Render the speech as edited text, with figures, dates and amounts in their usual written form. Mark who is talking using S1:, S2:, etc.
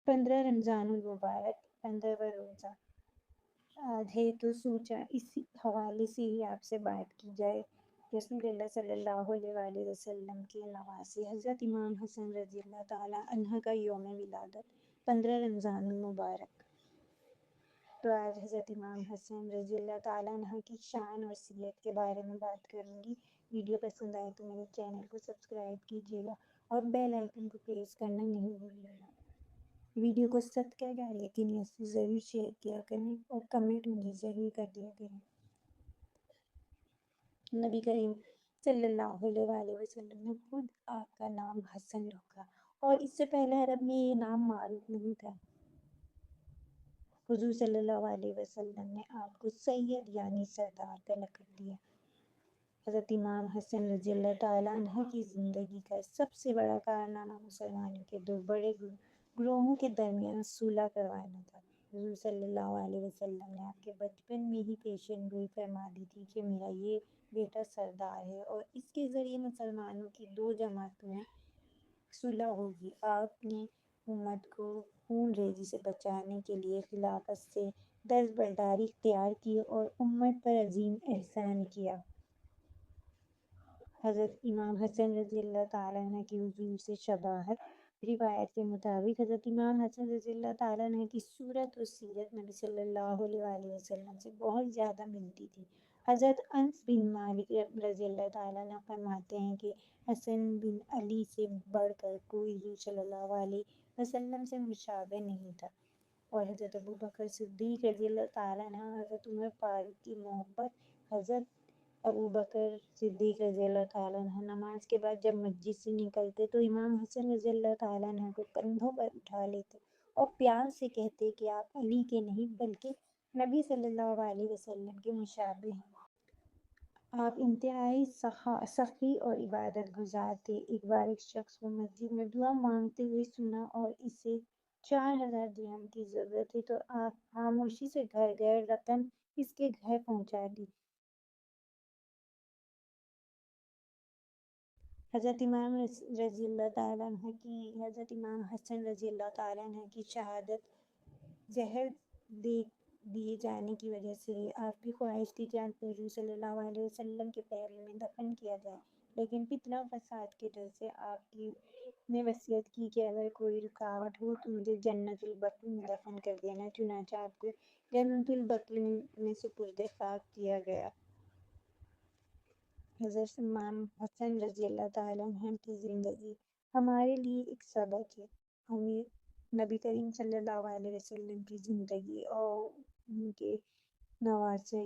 S1: 15 रमज़ान मुबारक, 15वां रोज़ा आज है, तो सोचा इसी हवाले से ही आपसे बात की जाए। रसूलुल्लाह सल्लल्लाहु अलैहि वसल्लम के नवासे हज़रत इमाम हसन रज़ी अल्लाह ताला अन्हा का यौम विलादत 15 रमज़ान मुबारक। तो आज हज़रत इमाम हसन रज़ी अल्लाह ताला अन्हा की शान और सीरत के बारे में बात करूँगी। वीडियो पसंद आए तो मेरे चैनल को सब्सक्राइब कीजिएगा और बेल आइकन को प्रेस करना नहीं भूलिएगा। वीडियो को सब्सक्राइब करने की नीयत से ज़रूर शेयर किया करें और कमेंट मुझे ज़रूर कर दिया करें। नबी करीम सल्लल्लाहु अलैहि वसल्लम ने खुद आपका नाम हसन रखा और इससे पहले अरब में ये नाम मारूफ नहीं था। हुजूर सल्लल्लाहु अलैहि वसल्लम ने आपको सैयद यानी सरदार का लक़ब दिया। हज़रत इमाम हसन रज़ी अल्लाह ताला अन्हा की ज़िंदगी का सबसे बड़ा कारनामा मुसलमानों के दो बड़े ग्रोहों के दरमियान सुलह करवाना था। हुज़ूर सल्लल्लाहु अलैहि वसल्लम ने आपके बचपन में ही पेशन गोई फरमा दी थी कि मेरा ये बेटा सरदार है और इसके ज़रिए मुसलमानों की दो जमातों में सुलह होगी। आपने उम्मत को खून रेज़ी से बचाने के लिए खिलाफत से दस्तबरदारी इख्तियार की और उम्मत पर अजीम एहसान किया। हज़रत इमाम हसन रज़ी अल्लाह ताला अन्हु की हुज़ूर से शबाहत। रिवायत के मुताबिक हज़रत इमाम हसन रज़ी अल्लाह ताला अन्हु की सूरत और सीरत नबी सल्लल्लाहु अलैहि वसल्लम से बहुत ज़्यादा मिलती थी। हज़रत अनस बिन मालिक रज़ी अल्लाह ताला अन्हु फरमाते हैं कि हसन बिन अली से बढ़कर कोई हुज़ूर सल्लल्लाहु अलैहि वसल्लम से मुशाबे नहीं था। और हज़रत अबू बकर सिद्दीक़ रज़ी अल्लाह ताला अन्हु हज़रत उमर फारूक की मोहब्बत। हज़रत अबू बकर सिद्दीक़ रज़ी अल्लाह ताला अन्हु नमाज के बाद जब मस्जिद से निकलते तो इमाम हसन रज़ी अल्लाह ताला अन्हु को कंधों पर उठा लेते और प्यार से कहते कि आप अली के नहीं बल्कि नबी सल्लल्लाहु अलैहि वसल्लम के मुशाबे हैं। आप इंतहाई सखी और इबादत गुजार थे। एक बार एक शख्स को मस्जिद में दुआ मांगते हुए सुना और इसे 4000 दिरहम की ज़रूरत है, तो आप खामोशी से घर गए, रकम इसके घर पहुंचा दी। हज़रत इमाम रज़ी अल्लाह ताला अन्हु की हज़रत इमाम हसन रज़ी अल्लाह ताला अन्हु की शहादत ज़हर दे दिए जाने की वजह से आपकी ख्वाहिश थी कि आपको हुज़ूर सल्लल्लाहु अलैहि वसल्लम के पैरों में दफन किया जाए, लेकिन फितना फसाद के डर से आपकी ने वसीयत की कि अगर कोई रुकावट हो तो मुझे जन्नतुल बक़ी में दफन कर देना। चुनांचे आपको जन्नतुल बक़ी में सुपुर्द खाक किया गया। हज़रत इमाम हसन रज़ी अल्लाह ताला अन्हु की ज़िंदगी हमारे लिए एक सबक है। हमें नबी करीम सल्लल्लाहु अलैहि वसल्लम की ज़िंदगी और उनके नवासे